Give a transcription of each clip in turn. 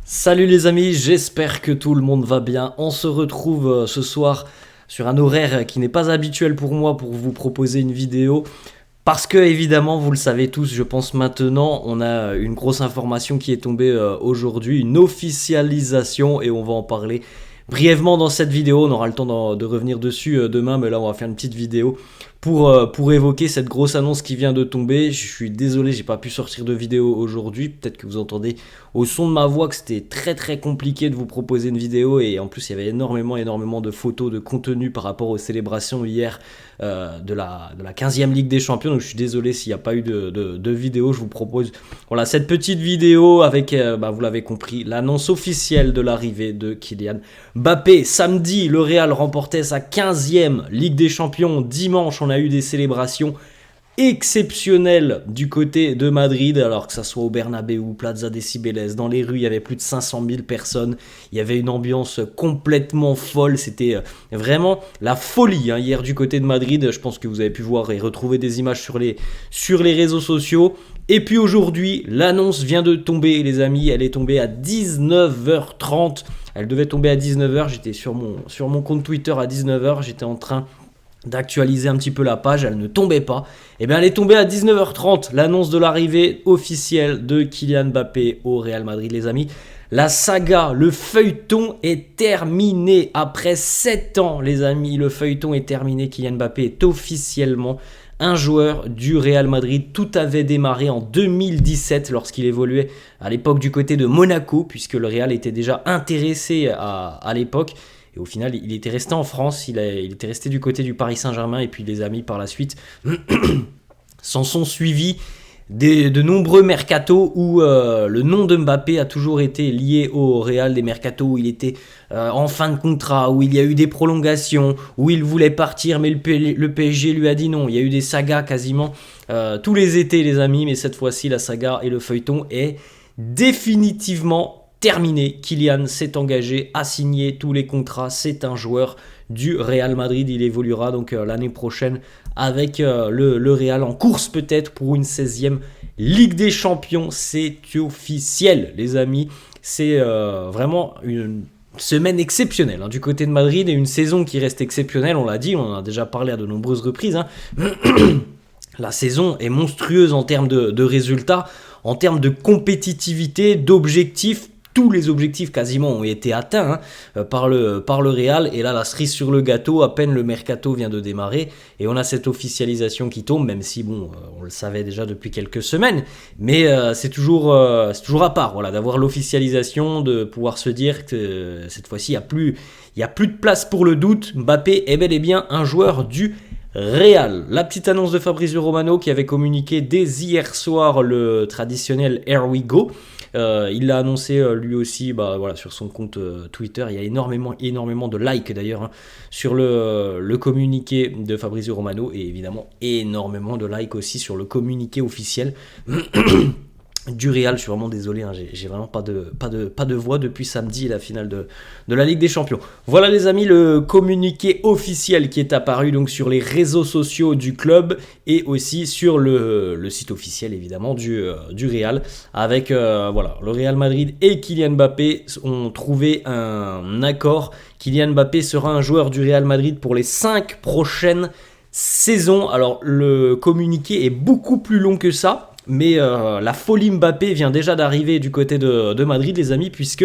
Salut les amis, j'espère que tout le monde va bien. On se retrouve ce soir sur un horaire qui n'est pas habituel pour moi pour vous proposer une vidéo. Parce que évidemment, vous le savez tous, je pense maintenant, on a une grosse information qui est tombée aujourd'hui, une officialisation et on va en parler brièvement dans cette vidéo. On aura le temps de revenir dessus demain, mais là on va faire une petite vidéo pour évoquer cette grosse annonce qui vient de tomber. Je suis désolé, j'ai pas pu sortir de vidéo aujourd'hui. Peut-être que vous entendez au son de ma voix que c'était très très compliqué de vous proposer une vidéo et en plus il y avait énormément de photos, de contenu par rapport aux célébrations hier de la 15e Ligue des Champions. Donc je suis désolé s'il n'y a pas eu de vidéo. Je vous propose voilà, cette petite vidéo avec, vous l'avez compris, l'annonce officielle de l'arrivée de Kylian Mbappé. Samedi, le Real remportait sa 15e Ligue des Champions. Dimanche, on a eu des célébrations exceptionnelles du côté de Madrid, alors que ça soit au Bernabéu, Plaza de Cibeles, dans les rues, il y avait plus de 500 000 personnes, il y avait une ambiance complètement folle, c'était vraiment la folie hier du côté de Madrid. Je pense que vous avez pu voir et retrouver des images sur les réseaux sociaux. Et puis aujourd'hui, l'annonce vient de tomber les amis, elle est tombée à 19h30, elle devait tomber à 19h, j'étais sur mon compte Twitter à 19h, j'étais en train d'actualiser un petit peu la page, elle ne tombait pas. Et bien elle est tombée à 19h30, l'annonce de l'arrivée officielle de Kylian Mbappé au Real Madrid les amis. La saga, le feuilleton est terminé. Après 7 ans les amis, le feuilleton est terminé. Kylian Mbappé est officiellement un joueur du Real Madrid. Tout avait démarré en 2017 lorsqu'il évoluait à l'époque du côté de Monaco, puisque le Real était déjà intéressé à l'époque. Et au final, il était resté en France, il était resté du côté du Paris Saint-Germain. Et puis les amis, par la suite, s'en sont suivis de nombreux mercatos où le nom de Mbappé a toujours été lié au Real. Des mercatos où il était en fin de contrat, où il y a eu des prolongations, où il voulait partir, mais le PSG lui a dit non. Il y a eu des sagas quasiment tous les étés, les amis. Mais cette fois-ci, la saga et le feuilleton est définitivement terminé. Kylian s'est engagé à signer tous les contrats. C'est un joueur du Real Madrid. Il évoluera donc l'année prochaine avec le Real en course peut-être pour une 16e Ligue des Champions. C'est officiel les amis. C'est vraiment une semaine exceptionnelle du côté de Madrid et une saison qui reste exceptionnelle. On l'a dit, on en a déjà parlé à de nombreuses reprises. La saison est monstrueuse en termes de résultats, en termes de compétitivité, d'objectifs. Tous les objectifs quasiment ont été atteints par le Real. Et là, la cerise sur le gâteau, à peine le mercato vient de démarrer. Et on a cette officialisation qui tombe, même si, on le savait déjà depuis quelques semaines. Mais c'est toujours à part d'avoir l'officialisation, de pouvoir se dire que cette fois-ci, il n'y a plus de place pour le doute. Mbappé est bel et bien un joueur du Real. La petite annonce de Fabrizio Romano qui avait communiqué dès hier soir le traditionnel Here We Go. Il l'a annoncé lui aussi sur son compte Twitter. Il y a énormément de likes d'ailleurs sur le communiqué de Fabrizio Romano et évidemment énormément de likes aussi sur le communiqué officiel du Real. Je suis vraiment désolé, j'ai vraiment pas de voix depuis samedi, la finale de la Ligue des Champions. Voilà les amis, le communiqué officiel qui est apparu donc sur les réseaux sociaux du club et aussi sur le site officiel évidemment du Real, avec le Real Madrid et Kylian Mbappé ont trouvé un accord. Kylian Mbappé sera un joueur du Real Madrid pour les 5 prochaines saisons. Alors le communiqué est beaucoup plus long que ça, mais la folie Mbappé vient déjà d'arriver du côté de Madrid les amis, puisque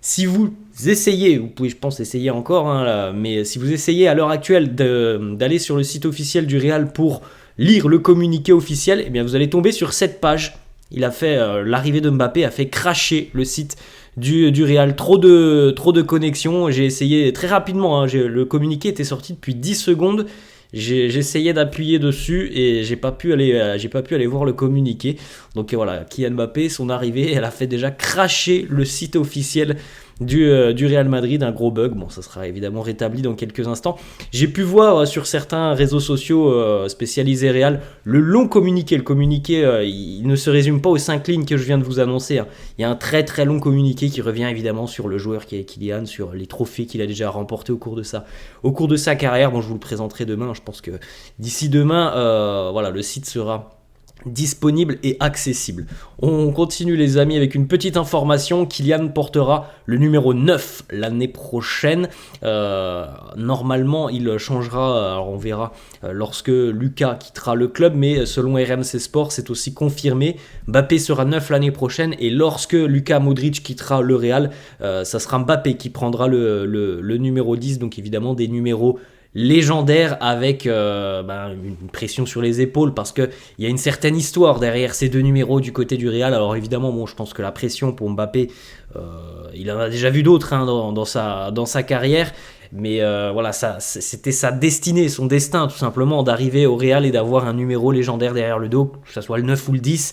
si vous essayez, vous pouvez je pense essayer encore, mais si vous essayez à l'heure actuelle d'aller sur le site officiel du Real pour lire le communiqué officiel, eh bien vous allez tomber sur cette page. Il a fait l'arrivée de Mbappé a fait cracher le site du Real, trop de connexions. J'ai essayé très rapidement, le communiqué était sorti depuis 10 secondes. J'essayais d'appuyer dessus et j'ai pas pu aller voir le communiqué. Donc voilà, Kylian Mbappé, son arrivée, elle a fait déjà cracher le site officiel du Real Madrid, un gros bug. Bon, ça sera évidemment rétabli dans quelques instants. J'ai pu voir sur certains réseaux sociaux spécialisés Real le long communiqué. Le communiqué, il ne se résume pas aux 5 lignes que je viens de vous annoncer. Il y a un très très long communiqué qui revient évidemment sur le joueur qui est Kylian, sur les trophées qu'il a déjà remportés au cours de sa carrière. Bon, je vous le présenterai demain. Je pense que d'ici demain, le site sera disponible et accessible. On continue les amis avec une petite information. Kylian portera le numéro 9 l'année prochaine. Normalement il changera, alors on verra lorsque Lucas quittera le club, mais selon RMC Sport c'est aussi confirmé. Mbappé sera 9 l'année prochaine, et lorsque Luka Modric quittera le Real, ça sera Mbappé qui prendra le numéro 10. Donc évidemment des numéros légendaire, avec une pression sur les épaules, parce qu'il y a une certaine histoire derrière ces deux numéros du côté du Real. Alors évidemment, je pense que la pression pour Mbappé, il en a déjà vu d'autres dans sa carrière, mais voilà, c'était sa destinée, son destin tout simplement, d'arriver au Real et d'avoir un numéro légendaire derrière le dos, que ce soit le 9 ou le 10.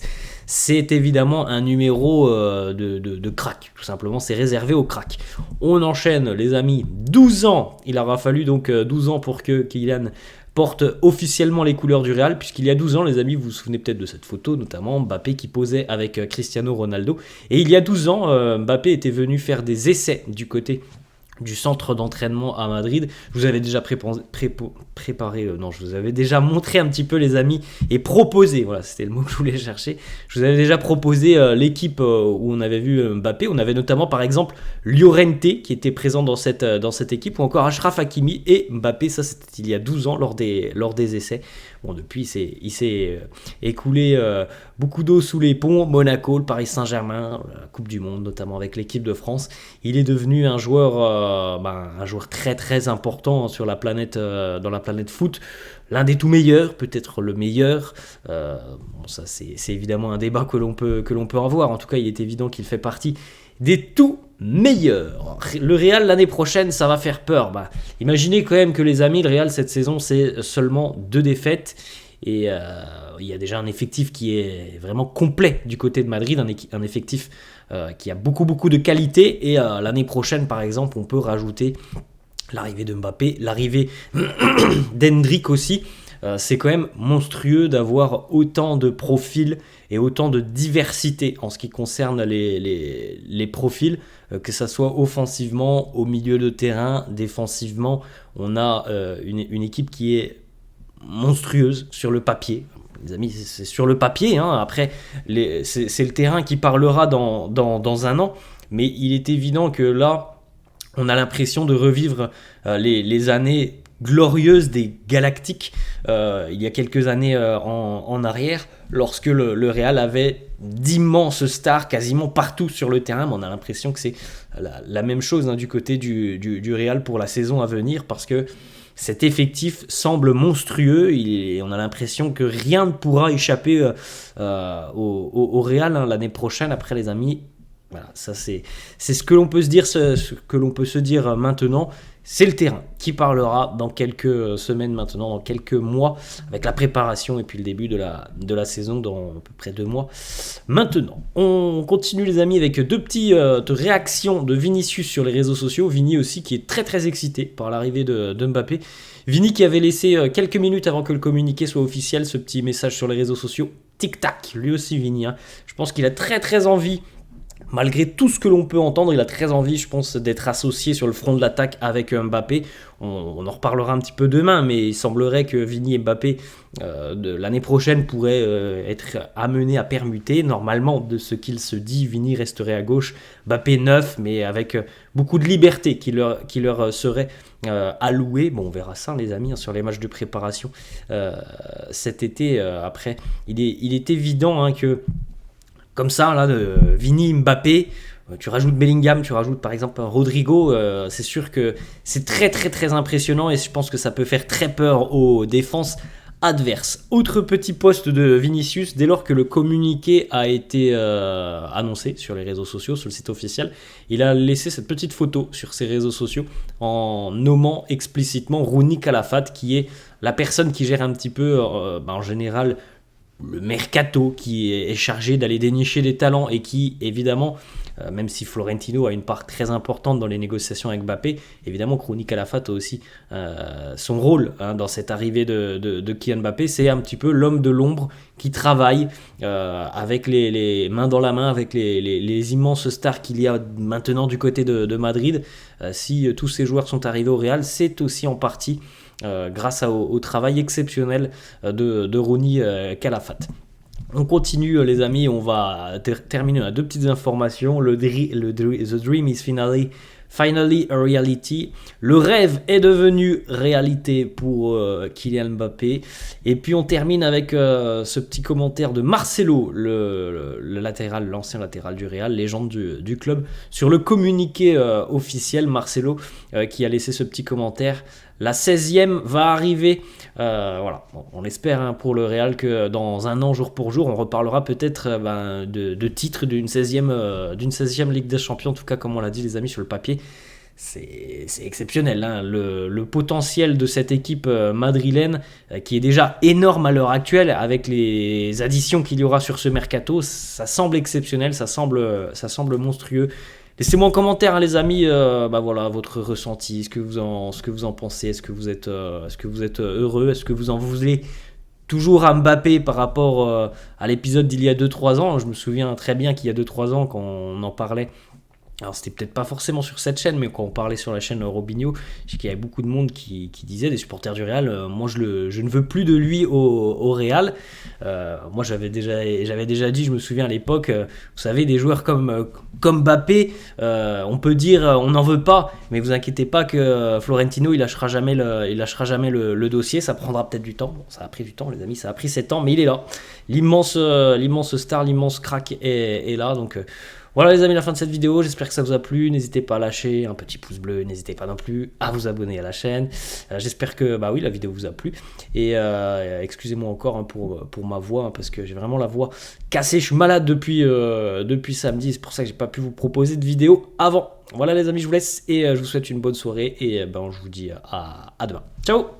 C'est évidemment un numéro de crack, tout simplement, c'est réservé aux cracks. On enchaîne les amis, 12 ans, il aura fallu donc 12 ans pour que Kylian porte officiellement les couleurs du Real, puisqu'il y a 12 ans les amis, vous vous souvenez peut-être de cette photo, notamment Mbappé qui posait avec Cristiano Ronaldo, et il y a 12 ans, Mbappé était venu faire des essais du côté du centre d'entraînement à Madrid. Je vous avais déjà je vous avais déjà montré un petit peu les amis, et proposé, voilà c'était le mot que je voulais chercher, je vous avais déjà proposé l'équipe où on avait vu Mbappé. On avait notamment par exemple Llorente qui était présent dans cette équipe, ou encore Achraf Hakimi et Mbappé. Ça c'était il y a 12 ans lors des essais. Bon, depuis il s'est écoulé beaucoup d'eau sous les ponts. Monaco, le Paris Saint-Germain, la Coupe du Monde notamment avec l'équipe de France. Il est devenu un joueur très très important sur la planète, dans la planète foot. L'un des tout meilleurs, peut-être le meilleur. Ça c'est évidemment un débat que l'on peut avoir. En tout cas, il est évident qu'il fait partie des tout meilleurs. Le Real l'année prochaine, ça va faire peur. Imaginez quand même que les amis, le Real cette saison, c'est seulement 2 défaites. Et il y a déjà un effectif qui est vraiment complet du côté de Madrid, un effectif qui a beaucoup de qualité. Et l'année prochaine, par exemple, on peut rajouter l'arrivée de Mbappé, l'arrivée d'Hendrick aussi. C'est quand même monstrueux d'avoir autant de profils et autant de diversité en ce qui concerne les profils, que ça soit offensivement, au milieu de terrain, défensivement. On a une équipe qui est monstrueuse sur le papier. Les amis, c'est sur le papier, hein. Après c'est le terrain qui parlera dans un an, mais il est évident que là on a l'impression de revivre les années glorieuse des Galactiques, il y a quelques années en arrière, lorsque le Real avait d'immenses stars quasiment partout sur le terrain. Mais on a l'impression que c'est la même chose du côté du Real pour la saison à venir, parce que cet effectif semble monstrueux, et on a l'impression que rien ne pourra échapper au Real l'année prochaine. Après les amis, voilà, ça c'est ce que l'on peut se dire, ce que l'on peut se dire maintenant. C'est le terrain qui parlera dans quelques semaines maintenant, dans quelques mois, avec la préparation et puis le début de la saison dans à peu près 2 mois. Maintenant, on continue les amis avec 2 petites réactions de Vinicius sur les réseaux sociaux. Vini aussi qui est très très excité par l'arrivée de Mbappé. Vini qui avait laissé quelques minutes avant que le communiqué soit officiel ce petit message sur les réseaux sociaux. Tic-tac, lui aussi Vini. Je pense qu'il a très très envie. Malgré tout ce que l'on peut entendre, il a très envie, je pense, d'être associé sur le front de l'attaque avec Mbappé. On en reparlera un petit peu demain, mais il semblerait que Vini et Mbappé, de l'année prochaine, pourraient être amenés à permuter. Normalement, de ce qu'il se dit, Vini resterait à gauche, Mbappé 9, mais avec beaucoup de liberté qui leur serait allouée. Bon, on verra ça, les amis, sur les matchs de préparation cet été. Après, il est évident que comme ça, là, de Vini, Mbappé, tu rajoutes Bellingham, tu rajoutes par exemple Rodrigo, c'est sûr que c'est très très très impressionnant, et je pense que ça peut faire très peur aux défenses adverses. Autre petit post de Vinicius, dès lors que le communiqué a été annoncé sur les réseaux sociaux, sur le site officiel, il a laissé cette petite photo sur ses réseaux sociaux en nommant explicitement Rouni Calafat, qui est la personne qui gère un petit peu, en général, le mercato, qui est chargé d'aller dénicher des talents, et qui évidemment, même si Florentino a une part très importante dans les négociations avec Mbappé, évidemment Rouni Calafat a aussi son rôle dans cette arrivée de Kylian Mbappé. C'est un petit peu l'homme de l'ombre qui travaille avec les mains dans la main avec les immenses stars qu'il y a maintenant du côté de Madrid. Si tous ces joueurs sont arrivés au Real, c'est aussi en partie grâce au travail exceptionnel de Rouni Calafat. On continue les amis, on va terminer à deux petites informations. The dream is finally a reality. Le rêve est devenu réalité pour Kylian Mbappé. Et puis on termine avec ce petit commentaire de Marcelo, le latéral, l'ancien latéral du Real, légende du club, sur le communiqué officiel. Marcelo qui a laissé ce petit commentaire. La 16e va arriver, voilà. Bon, on espère hein, pour le Real que dans un an, jour pour jour, on reparlera peut-être de titre d'une 16e Ligue des Champions. En tout cas, comme on l'a dit les amis, sur le papier, c'est exceptionnel. Hein. Le potentiel de cette équipe madrilène, qui est déjà énorme à l'heure actuelle, avec les additions qu'il y aura sur ce mercato, ça semble exceptionnel, ça semble monstrueux. Laissez-moi en commentaire hein, les amis, voilà, votre ressenti, ce que vous en pensez, est-ce que vous êtes heureux, est-ce que vous en voulez toujours à Mbappé par rapport à l'épisode d'il y a 2-3 ans. Je me souviens très bien qu'il y a 2-3 ans quand on en parlait. Alors c'était peut-être pas forcément sur cette chaîne, mais quand on parlait sur la chaîne Robinho, je sais qu'il y avait beaucoup de monde qui disait, des supporters du Real, moi je ne veux plus de lui au Real. Moi j'avais déjà dit, je me souviens à l'époque, vous savez, des joueurs comme Mbappé, on peut dire on n'en veut pas, mais vous inquiétez pas que Florentino il lâchera jamais le dossier, ça prendra peut-être du temps. Bon, ça a pris du temps les amis, ça a pris 7 ans, mais il est là. L'immense star, l'immense crack est là, donc... Voilà les amis, la fin de cette vidéo, j'espère que ça vous a plu, n'hésitez pas à lâcher un petit pouce bleu, n'hésitez pas non plus à vous abonner à la chaîne, j'espère que oui, la vidéo vous a plu, et excusez-moi encore hein, pour ma voix, hein, parce que j'ai vraiment la voix cassée, je suis malade depuis samedi, c'est pour ça que j'ai pas pu vous proposer de vidéo avant. Voilà les amis, je vous laisse, et je vous souhaite une bonne soirée, et je vous dis à demain. Ciao.